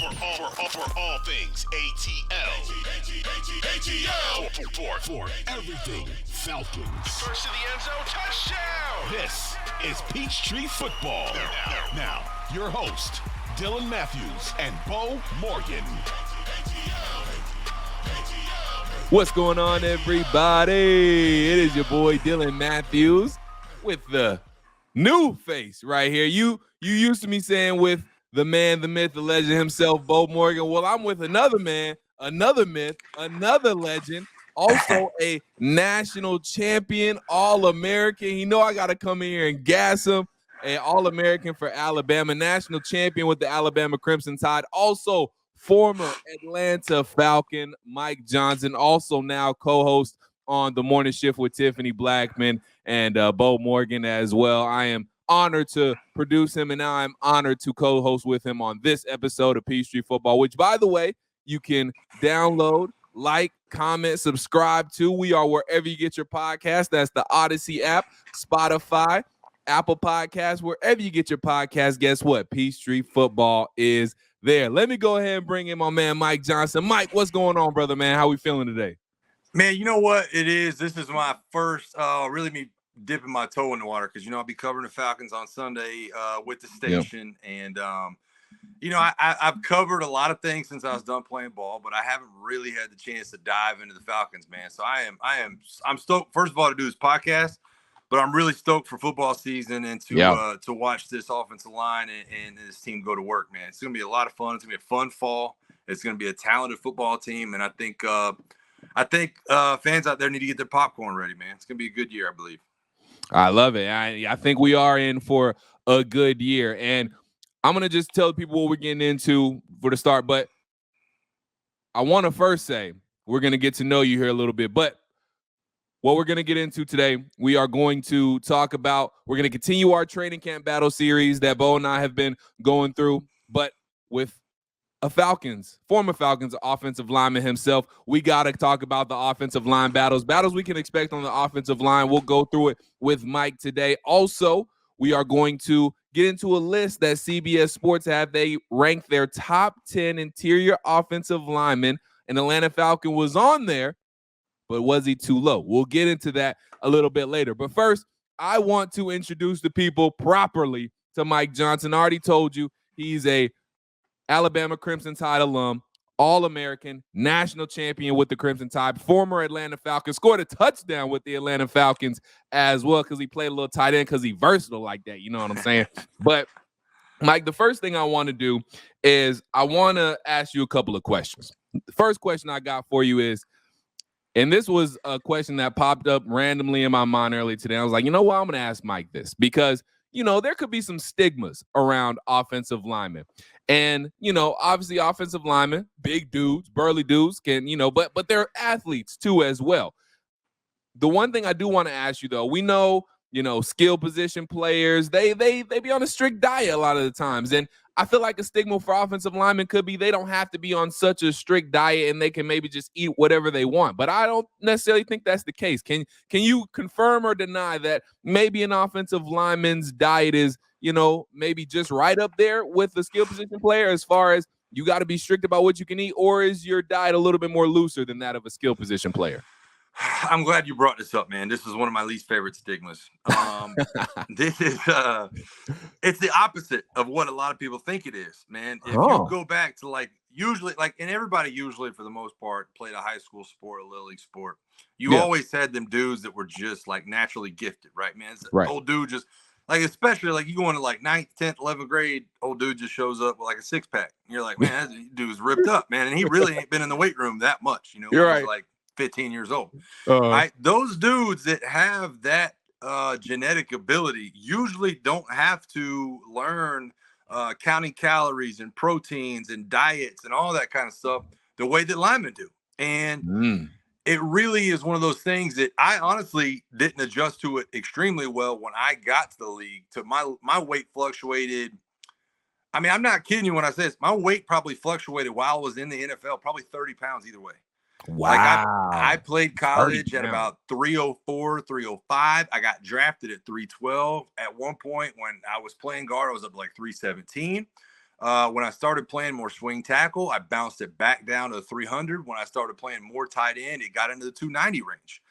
For all things ATL. For everything Falcons. First to the end zone, touchdown! This is Peachtree Football. Now, your host, Dylan Matthews and Beau Morgan. What's going on, everybody? It is your boy Dylan Matthews with the new face right here. You used to me saying with the man, the myth, the legend himself, Beau Morgan. Well, I'm with another man, another myth, another legend, also a national champion, All-American. You know I got to come in here and gas him. An All-American for Alabama, national champion with the Alabama Crimson Tide, also former Atlanta Falcon, Mike Johnson, also now co-host on the Morning Shift with Tiffany Blackman and Beau Morgan as well. I am honored to produce him, and now I'm honored to co-host with him on this episode of Peachtree Football, which, by the way, you can download, like, comment, subscribe to. We are wherever you get your podcast. That's the Audacy App, Spotify, Apple Podcasts, wherever you get your podcast. Guess what? Peachtree Football is there. Let me go ahead and bring in my man, Mike Johnson. Mike, what's going on, brother, man? How we feeling today? Man, you know what it is? This is my first really me dipping my toe in the water because, I'll be covering the Falcons on Sunday with the station. Yep. And, I've covered a lot of things since I was done playing ball, but I haven't really had the chance to dive into the Falcons, man. So I'm stoked, first of all, to do this podcast, but I'm really stoked for football season and to watch this offensive line and this team go to work, man. It's going to be a lot of fun. It's going to be a fun fall. It's going to be a talented football team, and I think fans out there need to get their popcorn ready, man. It's going to be a good year, I believe. I love it. I think we are in for a good year. And I'm going to just tell people what we're getting into for the start. But I want to first say we're going to get to know you here a little bit. But what we're going to get into today, we are going to talk about, we're going to continue our training camp battle series that Beau and I have been going through. But with a former Falcons offensive lineman himself, we got to talk about the offensive line battles we can expect on the offensive line. We'll go through it with Mike today. Also, we are going to get into a list that CBS Sports have. They ranked their top 10 interior offensive linemen. An Atlanta Falcon was on there, but was he too low? We'll get into that a little bit later. But first, I want to introduce the people properly to Mike Johnson. I already told you he's a Alabama Crimson Tide alum, All-American, national champion with the Crimson Tide, former Atlanta Falcons, scored a touchdown with the Atlanta Falcons as well because he played a little tight end because he's versatile like that. You know what I'm saying? But, Mike, the first thing I want to do is I want to ask you a couple of questions. The first question I got for you is, and this was a question that popped up randomly in my mind earlier today. I was like, you know what? I'm going to ask Mike this because, there could be some stigmas around offensive linemen. And, obviously offensive linemen, big dudes, burly dudes can, but they're athletes too as well. The one thing I do want to ask you, though, we know, skill position players, they be on a strict diet a lot of the times. And I feel like a stigma for offensive linemen could be they don't have to be on such a strict diet and they can maybe just eat whatever they want. But I don't necessarily think that's the case. Can you confirm or deny that maybe an offensive lineman's diet is, maybe just right up there with the skill position player as far as you got to be strict about what you can eat, or is your diet a little bit more looser than that of a skill position player? I'm glad you brought this up, man. This is one of my least favorite stigmas. This is it's the opposite of what a lot of people think it is, man. If you go back to usually and everybody usually for the most part played a high school sport, a little league sport. You always had them dudes that were just naturally gifted, right, man? Right. Old dude just especially you go into 9th, 10th, 11th grade, old dude just shows up with a six pack. And you're like, man, that dude's ripped up, man. And he really ain't been in the weight room that much, You're right. He's 15 years old. Right? Those dudes that have that genetic ability usually don't have to learn counting calories and proteins and diets and all that kind of stuff the way that linemen do. And it really is one of those things that I honestly didn't adjust to it extremely well when I got to the league. To my weight fluctuated. I mean, I'm not kidding you when I say this. My weight probably fluctuated while I was in the NFL, probably 30 pounds either way. Wow. I played college at about 304, 305. I got drafted at 312. At one point when I was playing guard, I was up 317. When I started playing more swing tackle, I bounced it back down to 300. When I started playing more tight end, it got into the 290 range.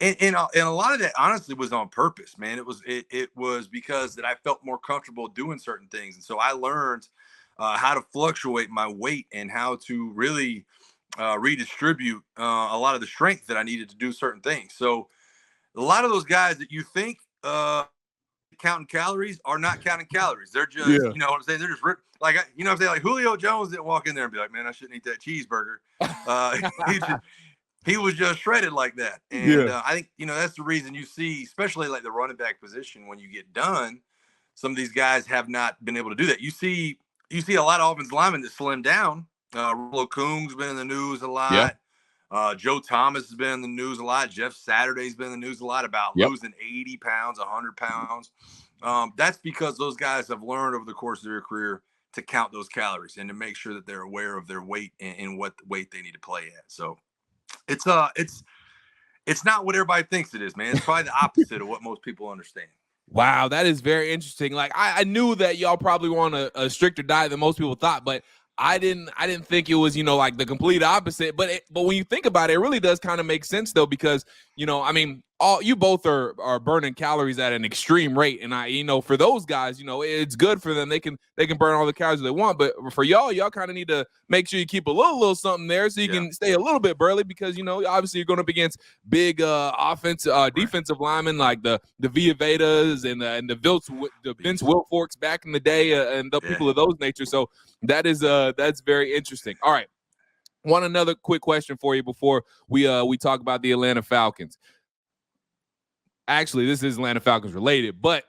And a lot of that honestly was on purpose, man. It was because that I felt more comfortable doing certain things. And so I learned how to fluctuate my weight and how to really redistribute a lot of the strength that I needed to do certain things. So a lot of those guys that you think counting calories are not counting calories. They're just, you know what I'm saying? They're just like, you know what I'm saying? Like Julio Jones didn't walk in there and be like, man, I shouldn't eat that cheeseburger. He was just shredded like that. And I think, you know, that's the reason you see, especially like the running back position, when you get done, some of these guys have not been able to do that. You see a lot of offensive linemen that slim down. Rollo Coon's been in the news a lot. Joe Thomas has been in the news a lot. Jeff Saturday's been in the news a lot about losing 80 pounds, 100 pounds. That's because those guys have learned over the course of their career to count those calories and to make sure that they're aware of their weight and what weight they need to play at. So it's not what everybody thinks it is, man. It's probably the opposite of what most people understand. Wow, that is very interesting. Like I knew that y'all probably were on a stricter diet than most people thought, but I didn't think it was, you know, like the complete opposite. But when you think about it, it really does kind of make sense though, because, you know, I mean, you both are burning calories at an extreme rate, and you know, for those guys, you know, it's good for them. They can burn all the calories they want, but for y'all kind of need to make sure you keep a little something there so you can stay a little bit burly, because, you know, obviously you're going up against big defensive linemen like the Villavedas and the Vince Wilforks back in the day, and the people of those nature. So that's very interesting. All right, another quick question for you before we talk about the Atlanta Falcons. Actually, this is Atlanta Falcons related, but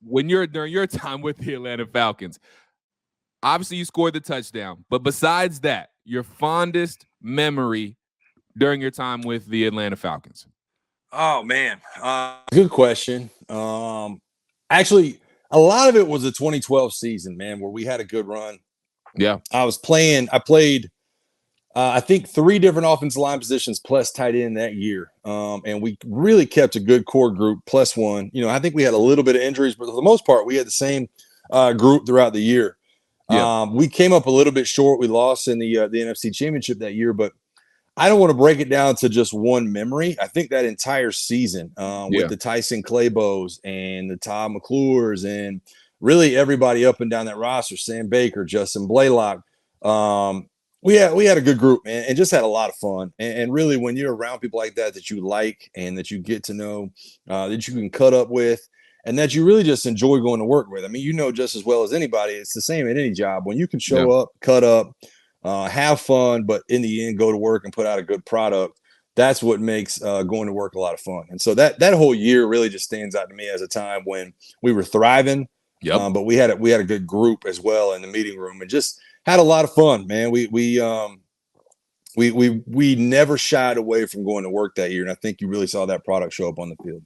during your time with the Atlanta Falcons, obviously you scored the touchdown, but besides that, your fondest memory during your time with the Atlanta Falcons? Oh man, good question. Actually, a lot of it was the 2012 season, man, where we had a good run. Yeah, I played I think 3 different offensive line positions plus tight end that year. And we really kept a good core group plus one. You know, I think we had a little bit of injuries, but for the most part, we had the same group throughout the year. We came up a little bit short. We lost in the NFC Championship that year, but I don't want to break it down to just one memory. I think that entire season with the Tyson Claybos and the Todd McClures and really everybody up and down that roster, Sam Baker, Justin Blaylock, we had a good group, man, and just had a lot of fun. And really, when you're around people like that you like and that you get to know, that you can cut up with, and that you really just enjoy going to work with. I mean, you know just as well as anybody, it's the same in any job. When you can show up, cut up, have fun, but in the end, go to work and put out a good product, that's what makes going to work a lot of fun. And so that whole year really just stands out to me as a time when we were thriving, but we had a good group as well in the meeting room and just had a lot of fun, man. We never shied away from going to work that year, and I think you really saw that product show up on the field.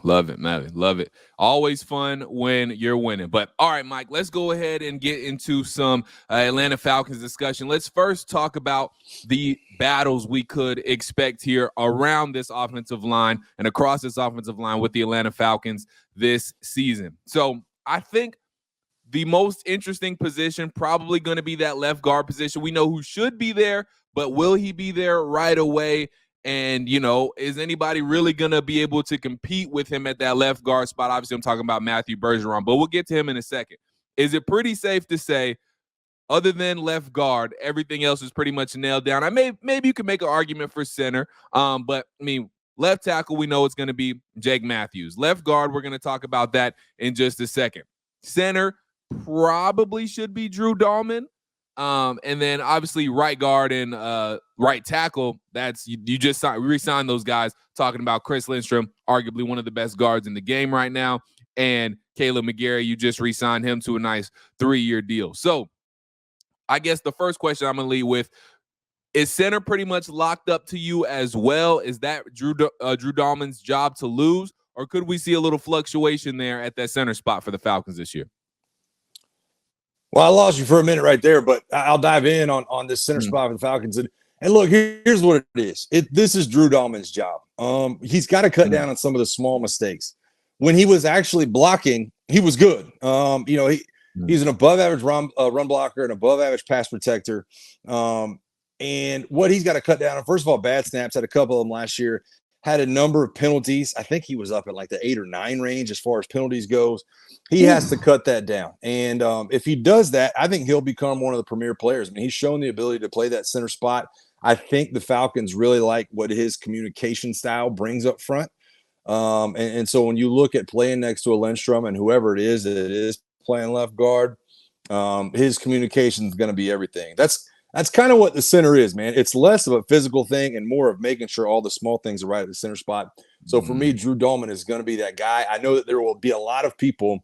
Love it, man. Love it. Always fun when you're winning. But all right, Mike, let's go ahead and get into some Atlanta Falcons discussion. Let's first talk about the battles we could expect here around this offensive line and across this offensive line with the Atlanta Falcons this season. So I think the most interesting position probably going to be that left guard position. We know who should be there, but will he be there right away? And, you know, is anybody really going to be able to compete with him at that left guard spot? Obviously, I'm talking about Matthew Bergeron, but we'll get to him in a second. Is it pretty safe to say, other than left guard, everything else is pretty much nailed down? Maybe you can make an argument for center, but, I mean, left tackle, we know it's going to be Jake Matthews. Left guard, we're going to talk about that in just a second. Center probably should be Drew Dahlman. And then obviously right guard and right tackle, that's you just re-signed those guys, talking about Chris Lindstrom, arguably one of the best guards in the game right now, and Caleb McGarry, you just re-signed him to a nice 3-year deal. So I guess the first question I'm going to lead with, is center pretty much locked up to you as well? Is that Drew Dahlman's job to lose, or could we see a little fluctuation there at that center spot for the Falcons this year? Well, I lost you for a minute right there, but I'll dive in on this center spot for the Falcons. And look, here's what it is. This is Drew Dahlman's job. He's got to cut down on some of the small mistakes. When he was actually blocking, he was good. You know, He's an above-average run blocker, an above-average pass protector. And what he's got to cut down on, first of all, bad snaps, had a couple of them last year, had a number of penalties. I think he was up at like the 8 or 9 range as far as penalties goes. He has to cut that down. And if he does that, I think he'll become one of the premier players. I mean, he's shown the ability to play that center spot. I think the Falcons really like what his communication style brings up front. And so when you look at playing next to a Lindstrom and whoever it is playing left guard, his communication is going to be everything. That's kind of what the center is, man. It's less of a physical thing and more of making sure all the small things are right at the center spot. So for me, Drew Dahlman is going to be that guy. I know that there will be a lot of people,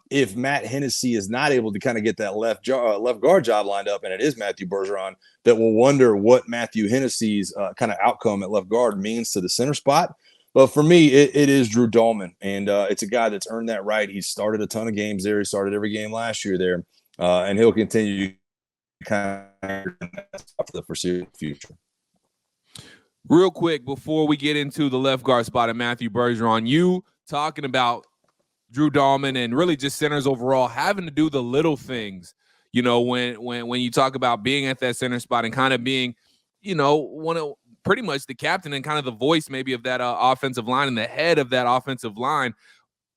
if Matt Hennessy is not able to kind of get that left guard job lined up, and it is Matthew Bergeron, that will wonder what Matthew Hennessy's kind of outcome at left guard means to the center spot. But for me, it is Drew Dahlman, and it's a guy that's earned that right. He started a ton of games there. He started every game last year there, and he'll continue to kind of for the foreseeable future. Real quick, before we get into the left guard spot of Matthew Bergeron, you talking about Drew Dahlman and really just centers overall having to do the little things, you know, when you talk about being at that center spot and kind of being, you know, pretty much the captain and kind of the voice maybe of that offensive line and the head of that offensive line.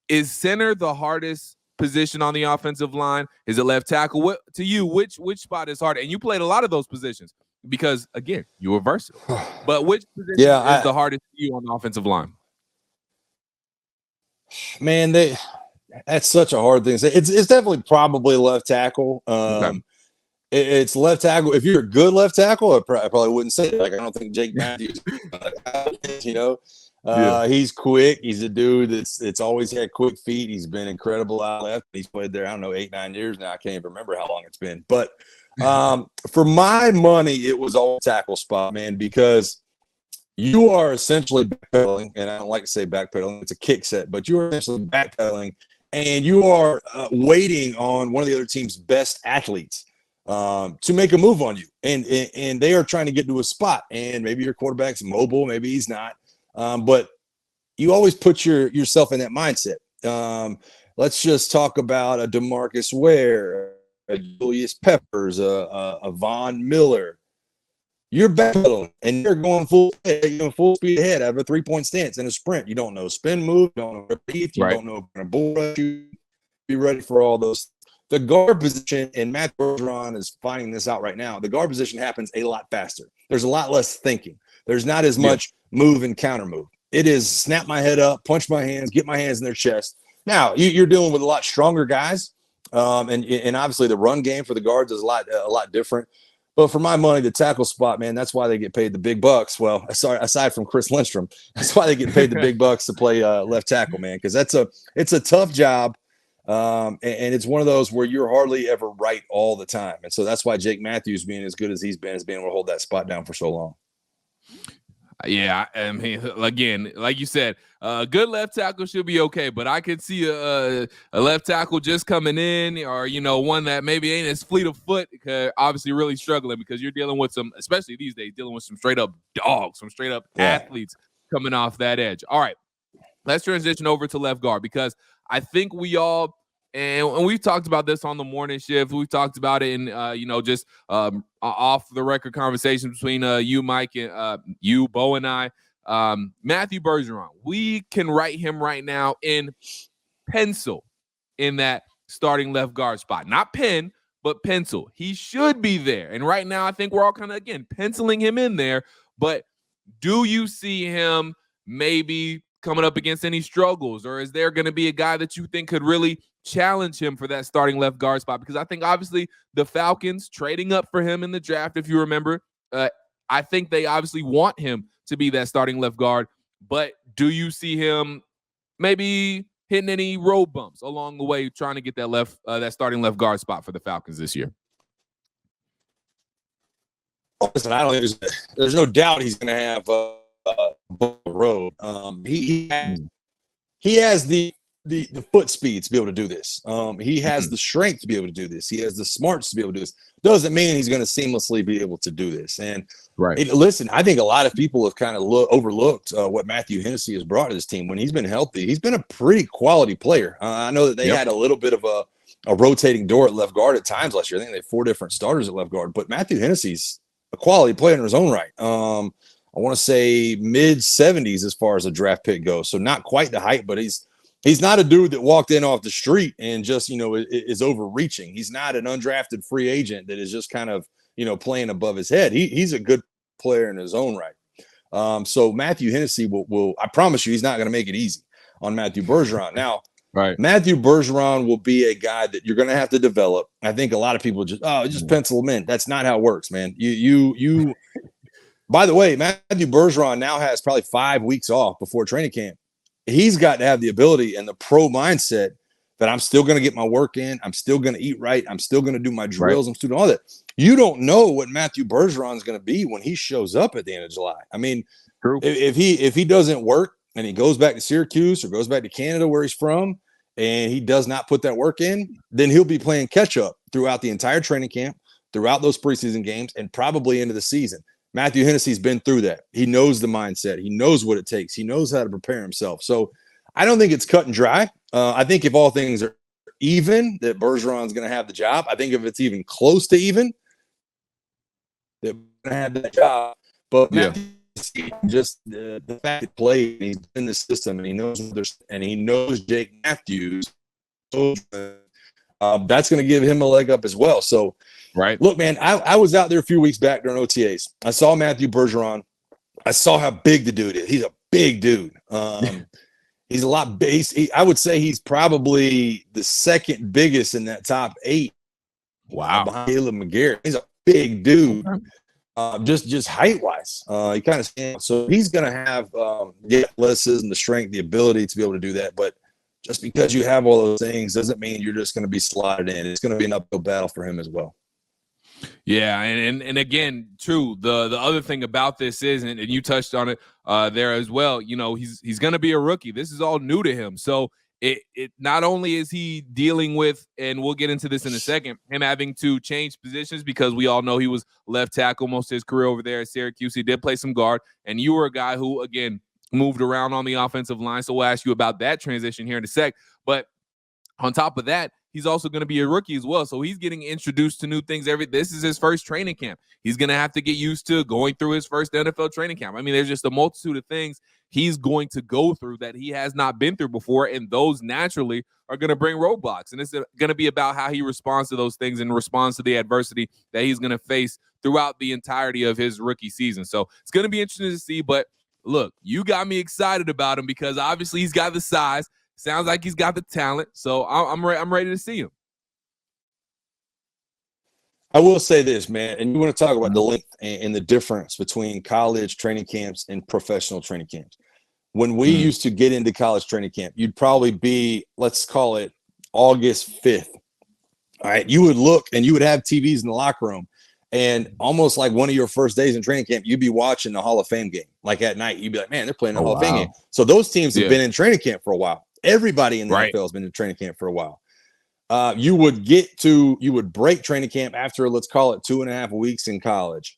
Is center the hardest position on the offensive line? Is it left tackle? What to you, which spot is harder? And you played a lot of those positions because again, you were versatile. But which position is the hardest for you on the offensive line? Man, that's such a hard thing to say. It's definitely probably left tackle. Okay. It's left tackle. If you're a good left tackle, I probably wouldn't say it. Like, I don't think Jake Matthews, you know, he's quick. He's a dude that's always had quick feet. He's been incredible out left. He's played there, I don't know, 8-9 years now. I can't even remember how long it's been. But for my money, it was all tackle spot, man, because you are essentially backpedaling, and I don't like to say backpedaling. It's a kick set, but you are essentially backpedaling, and you are waiting on one of the other team's best athletes to make a move on you, and they are trying to get to a spot, and maybe your quarterback's mobile, maybe he's not, but you always put yourself in that mindset. Let's just talk about a DeMarcus Ware, a Julius Peppers, a Von Miller. You're backpedaling and you're going full speed ahead out of a 3-point stance in a sprint. You don't know spin move, you don't know repeat, you don't know if you're going to bull rush you. Be ready for all those. The guard position, and Matt Bergeron is finding this out right now, the guard position happens a lot faster. There's a lot less thinking. There's not as much move and counter move. It is snap my head up, punch my hands, get my hands in their chest. Now, you're dealing with a lot stronger guys, and obviously the run game for the guards is a lot different. But for my money, the tackle spot, man, that's why they get paid the big bucks. Well, aside from Chris Lindstrom, that's why they get paid the big bucks to play left tackle, man, because it's a tough job. And it's one of those where you're hardly ever right all the time. And so that's why Jake Matthews, being as good as he's been, has been able to hold that spot down for so long. Yeah, I mean, again, like you said, a good left tackle should be okay, but I could see a left tackle just coming in, or, you know, one that maybe ain't as fleet of foot, obviously really struggling, because you're dealing with some, especially these days, dealing with some straight up dogs, some straight up athletes coming off that edge. All right, let's transition over to left guard, because I think we all, and we've talked about this on the morning shift. We've talked about it in, you know, just off the record conversations between you, Mike, and you, Beau, and I. Matthew Bergeron, we can write him right now in pencil in that starting left guard spot. Not pen, but pencil. He should be there. And right now, I think we're all kind of, again, penciling him in there. But do you see him maybe coming up against any struggles, or is there going to be a guy that you think could really challenge him for that starting left guard spot? Because I think obviously the Falcons trading up for him in the draft, if you remember, I think they obviously want him to be that starting left guard. But do you see him maybe hitting any road bumps along the way trying to get that that starting left guard spot for the Falcons this year? Listen, I don't think there's no doubt he's going to have a road. He has the foot speed to be able to do this. He has the strength to be able to do this. He has the smarts to be able to do this. Doesn't mean he's going to seamlessly be able to do this. And listen, I think a lot of people have kind of overlooked what Matthew Hennessy has brought to this team. When he's been healthy, he's been a pretty quality player. I know that they had a little bit of a rotating door at left guard at times last year. I think they had 4 different starters at left guard. But Matthew Hennessy's a quality player in his own right. I want to say mid-70s as far as a draft pick goes. So not quite the height, but he's not a dude that walked in off the street and just, is overreaching. He's not an undrafted free agent that is just kind of, playing above his head. He's a good player in his own right. So Matthew Hennessy will I promise you, he's not going to make it easy on Matthew Bergeron. Now, right. Matthew Bergeron will be a guy that you're going to have to develop. I think a lot of people just pencil him in. That's not how it works, man. You By the way, Matthew Bergeron now has probably 5 weeks off before training camp. He's got to have the ability and the pro mindset that I'm still going to get my work in. I'm still going to eat right. I'm still going to do my drills. I'm still doing all that. You don't know what Matthew Bergeron is going to be when he shows up at the end of July. I mean, true. If he doesn't work and he goes back to Syracuse or goes back to Canada where he's from and he does not put that work in, then he'll be playing catch up throughout the entire training camp, throughout those preseason games, and probably into the season. Matthew Hennessy's been through that. He knows the mindset. He knows what it takes. He knows how to prepare himself. So I don't think it's cut and dry. I think if all things are even, that Bergeron's going to have the job. I think if it's even close to even, that we're going to have that job. But Matthew, just the fact that he played, he's in the system, and he knows Jake Matthews, that's going to give him a leg up as well. So, right. Look, man, I was out there a few weeks back during OTAs. I saw Matthew Bergeron. I saw how big the dude is. He's a big dude. He's a lot big. I would say he's probably the second biggest in that top 8. Wow. Behind Caleb McGarrett. He's a big dude. Just height-wise. He kind of stands. So he's going to have the athleticism, the strength, the ability to be able to do that. But just because you have all those things doesn't mean you're just going to be slotted in. It's going to be an uphill battle for him as well. Yeah, and again, true. The other thing about this is, and you touched on it there as well, he's going to be a rookie. This is all new to him. So it not only is he dealing with, and we'll get into this in a second, him having to change positions because we all know he was left tackle most of his career over there at Syracuse. He did play some guard, and you were a guy who, again, moved around on the offensive line. So we'll ask you about that transition here in a sec. But on top of that, he's also going to be a rookie as well. So he's getting introduced to new things. This is his first training camp. He's going to have to get used to going through his first NFL training camp. I mean, there's just a multitude of things he's going to go through that he has not been through before. And those naturally are going to bring roadblocks. And it's going to be about how he responds to those things and responds to the adversity that he's going to face throughout the entirety of his rookie season. So it's going to be interesting to see. But look, you got me excited about him because obviously he's got the size. Sounds like he's got the talent, so I'm ready to see him. I will say this, man, and you want to talk about the length and the difference between college training camps and professional training camps. When we used to get into college training camp, you'd probably be, let's call it August 5th. All right, you would look and you would have TVs in the locker room, and almost like one of your first days in training camp, you'd be watching the Hall of Fame game. Like at night, you'd be like, man, they're playing the Hall of Fame game. So those teams have been in training camp for a while. Everybody in the NFL has been in training camp for a while. You would break training camp after, let's call it 2.5 weeks in college.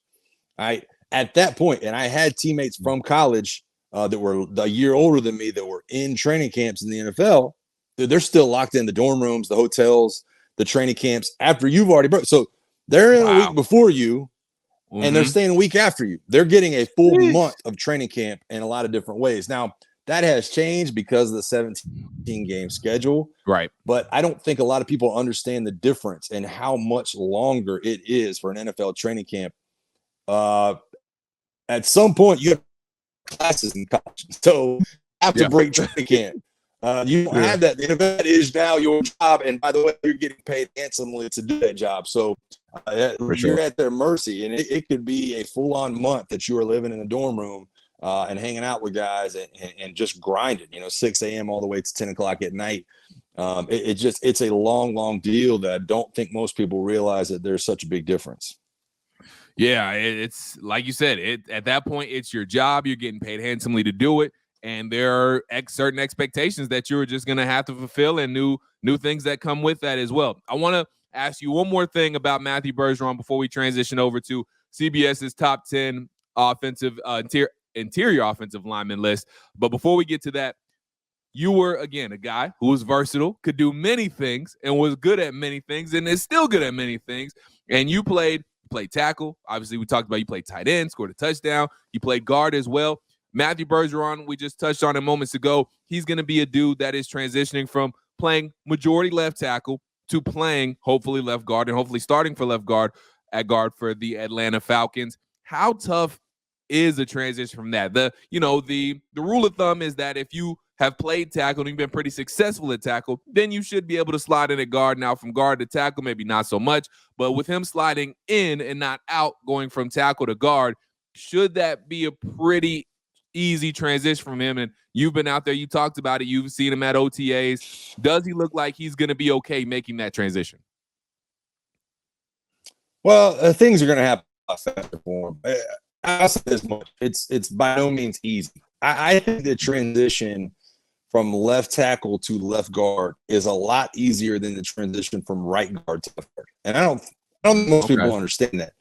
All right. At that point, and I had teammates from college that were a year older than me that were in training camps in the NFL. They're still locked in the dorm rooms, the hotels, the training camps after you've already broke. So they're in a week before you, and they're staying a week after you. They're getting a full month of training camp in a lot of different ways. Now, that has changed because of the 17-game schedule. Right. But I don't think a lot of people understand the difference and how much longer it is for an NFL training camp. At some point, you have classes in college. So you have to break training camp. You don't have that. That is now your job. And by the way, you're getting paid handsomely to do that job. So you're at their mercy. And it could be a full-on month that you are living in a dorm room and hanging out with guys and just grinding, 6 a.m. all the way to 10 o'clock at night. It's a long, long deal that I don't think most people realize that there's such a big difference. Yeah, it's like you said, at that point, it's your job. You're getting paid handsomely to do it. And there are certain expectations that you're just going to have to fulfill and new things that come with that as well. I want to ask you one more thing about Matthew Bergeron before we transition over to CBS's top 10 offensive interior offensive lineman list. But before we get to that, you were, again, a guy who was versatile, could do many things, and was good at many things, and is still good at many things. And you played tackle. Obviously, we talked about you played tight end, scored a touchdown. You played guard as well. Matthew Bergeron, we just touched on him moments ago. He's going to be a dude that is transitioning from playing majority left tackle to playing hopefully left guard and hopefully starting for left guard at guard for the Atlanta Falcons. How tough is a transition from that? The rule of thumb is that if you have played tackle and you've been pretty successful at tackle, then you should be able to slide in at guard. Now, from guard to tackle, maybe not so much, but with him sliding in and not out, going from tackle to guard, should that be a pretty easy transition from him? And you've been out there, you talked about it, you've seen him at OTAs. Does he look like he's going to be okay making that transition? Well, things are going to happen faster for him. I'll say this much. It's by no means easy. I think the transition from left tackle to left guard is a lot easier than the transition from right guard to left guard. And I don't think most people understand that.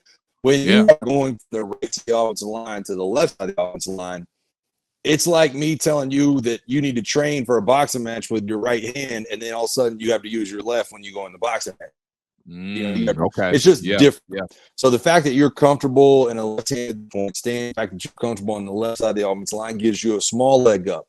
When you are going from the right to the offensive line to the left side of the offensive line, it's like me telling you that you need to train for a boxing match with your right hand, and then all of a sudden you have to use your left when you go in the boxing match. It's just different. Yeah. So the fact that you're comfortable in a left-handed point stand, the fact that you're comfortable on the left side of the offensive line gives you a small leg up.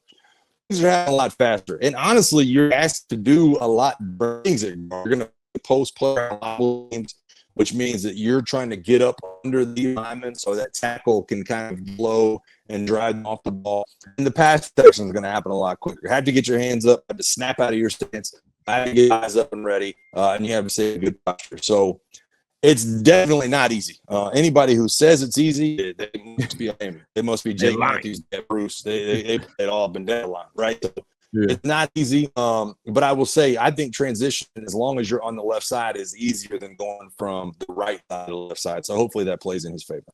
Things are happening a lot faster. And honestly, you're asked to do a lot of things. You're going to post player a lot of games, which means that you're trying to get up under the lineman so that tackle can kind of blow and drive them off the ball. And the pass protection is going to happen a lot quicker. You have to get your hands up, have to snap out of your stance, have to get eyes up and ready, and you have to stay in good posture. So it's definitely not easy. Anybody who says it's easy, they must be they must be Jake Matthews, Bruce. They put it all up and down a lot, right? So it's not easy. But I will say, I think transition, as long as you're on the left side, is easier than going from the right side to the left side. So hopefully that plays in his favor.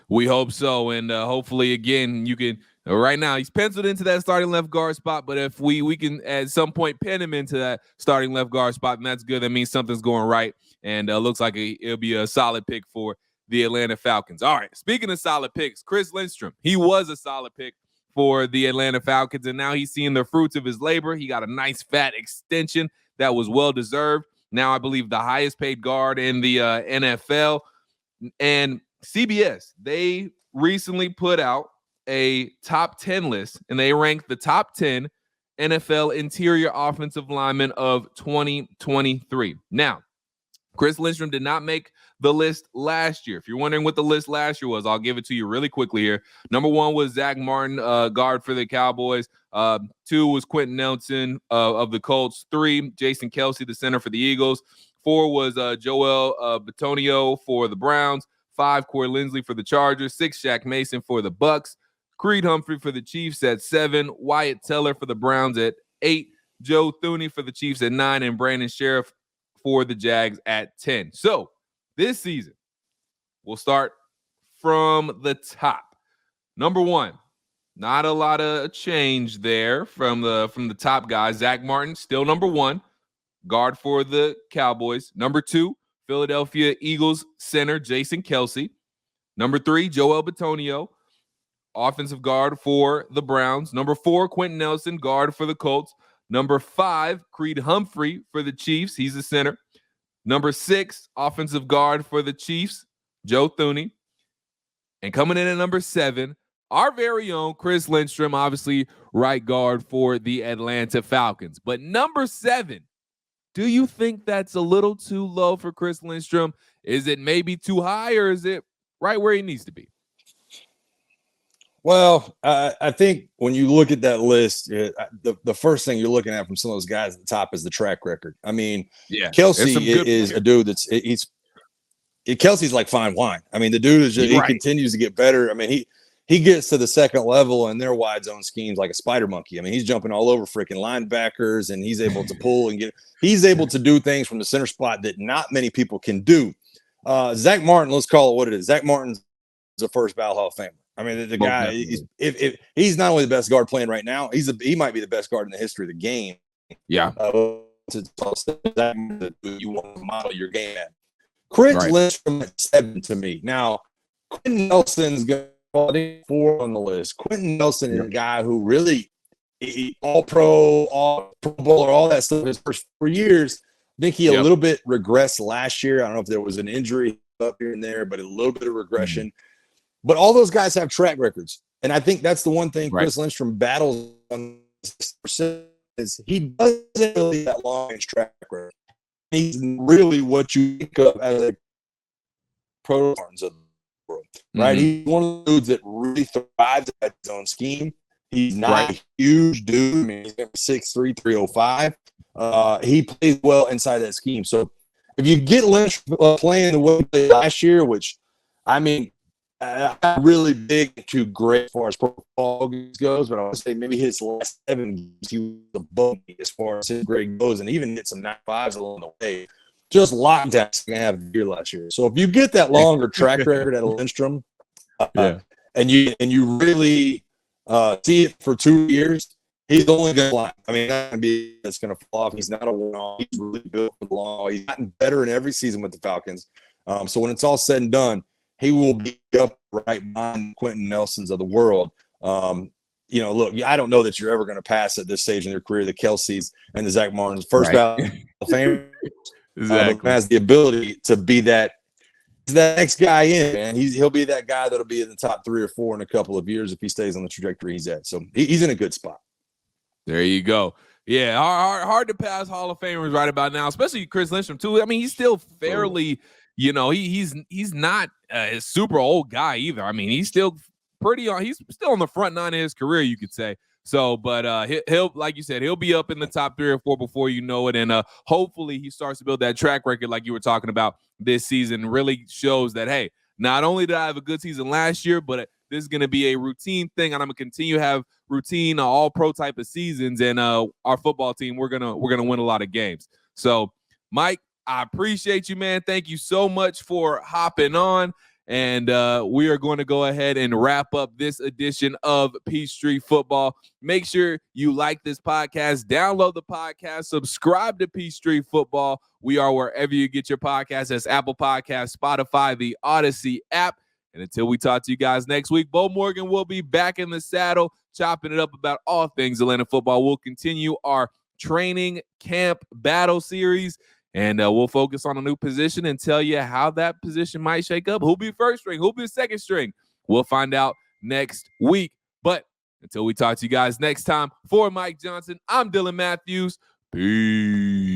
We hope so. And hopefully, again, you can right now he's penciled into that starting left guard spot. But if we can at some point pin him into that starting left guard spot, and that's good. That means something's going right. And looks like it'll be a solid pick for the Atlanta Falcons. All right. Speaking of solid picks, Chris Lindstrom, he was a solid pick for the Atlanta Falcons, and now he's seeing the fruits of his labor. He got a nice fat extension that was well-deserved. Now I believe the highest paid guard in the NFL. And CBS, they recently put out a top 10 list, and they ranked the top 10 NFL interior offensive linemen of 2023. Now, Chris Lindstrom did not make the list last year. If you're wondering what the list last year was, I'll give it to you really quickly here. Number 1 was Zach Martin, guard for the Cowboys. 2 was Quentin Nelson of the Colts. 3, Jason Kelce, the center for the Eagles. 4 was Joel Bitonio for the Browns. 5, Corey Linsley for the Chargers. 6, Shaq Mason for the Bucks. Creed Humphrey for the Chiefs at 7. Wyatt Teller for the Browns at 8. Joe Thuney for the Chiefs at 9. And Brandon Sheriff for the Jags at 10. So this season, we'll start from the top. Number 1, not a lot of change there from the top guys. Zach Martin, still number 1, guard for the Cowboys. Number 2, Philadelphia Eagles center Jason Kelce. Number 3, Joel Bitonio, offensive guard for the Browns. Number 4, Quentin Nelson, guard for the Colts. Number 5, Creed Humphrey for the Chiefs. He's the center. Number 6, offensive guard for the Chiefs, Joe Thuney. And coming in at number 7, our very own Chris Lindstrom, obviously right guard for the Atlanta Falcons. But number 7, do you think that's a little too low for Chris Lindstrom? Is it maybe too high, or is it right where he needs to be? Well, I think when you look at that list, the first thing you're looking at from some of those guys at the top is the track record. I mean, Kelce is a dude Kelce's like fine wine. I mean, the dude is he continues to get better. I mean, he gets to the second level and their wide zone schemes like a spider monkey. I mean, he's jumping all over freaking linebackers, and he's able to pull and he's able to do things from the center spot that not many people can do. Zach Martin, let's call it what it is. Zach Martin's a first ballot Hall of Famer. I mean, the guy, if he's not only the best guard playing right now, he might be the best guard in the history of the game. Yeah. You want to model your game at. Chris Lindstrom at 7 to me. Now, Quentin Nelson's got 4 on the list. Quentin Nelson is a guy who really all pro, all Pro Bowler, all that stuff his first 4 years. I think he a little bit regressed last year. I don't know if there was an injury up here and there, but a little bit of regression. But all those guys have track records. And I think that's the one thing Chris Lindstrom battles on is he doesn't really that long track record. He's really what you think of as a pro of the world, right? He's one of the dudes that really thrives at his own scheme. He's not a huge dude. I mean, he's 6'3", 305. He plays well inside that scheme. So if you get Lynch playing the way he played last year, which, I mean, I'm really big into great as far as pro football goes, but I would say maybe his last 7 games, he was above me as far as his grade goes, and even hit some 9.5s along the way. Just locked down second half of the year last year. So if you get that longer track record at Lindstrom, and you really see it for 2 years, he's only going to fly. I mean, that's going to fall off. He's not a one-off. He's really built for the long haul. He's gotten better in every season with the Falcons. So when it's all said and done, he will be up right behind Quentin Nelsons of the world. Look, I don't know that you're ever going to pass at this stage in your career the Kelceys and the Zach Martins. First ballot of fame has the ability to be that next guy in, and he'll be that guy that'll be in the top 3 or 4 in a couple of years if he stays on the trajectory he's at. So he's in a good spot. There you go. Yeah, hard to pass Hall of Famers right about now, especially Chris Lindstrom too. I mean, he's still fairly, he's not a super old guy either. I mean, he's still he's still on the front 9 of his career, you could say. So, but he'll, like you said, he'll be up in the top 3 or 4 before you know it. And hopefully he starts to build that track record like you were talking about this season. Really shows that, hey, not only did I have a good season last year, but this is going to be a routine thing, and I'm going to continue to have routine all pro type of seasons. And our football team, we're gonna win a lot of games. So, Mike, I appreciate you, man. Thank you so much for hopping on. And we are going to go ahead and wrap up this edition of Peachtree Football. Make sure you like this podcast, download the podcast, subscribe to Peachtree Football. We are wherever you get your podcasts. That's Apple Podcasts, Spotify, the Audacy app. And until we talk to you guys next week, Beau Morgan will be back in the saddle, chopping it up about all things Atlanta football. We'll continue our training camp battle series. And we'll focus on a new position and tell you how that position might shake up. Who'll be first string? Who'll be second string? We'll find out next week. But until we talk to you guys next time, for Mike Johnson, I'm Dylan Matthews. Peace.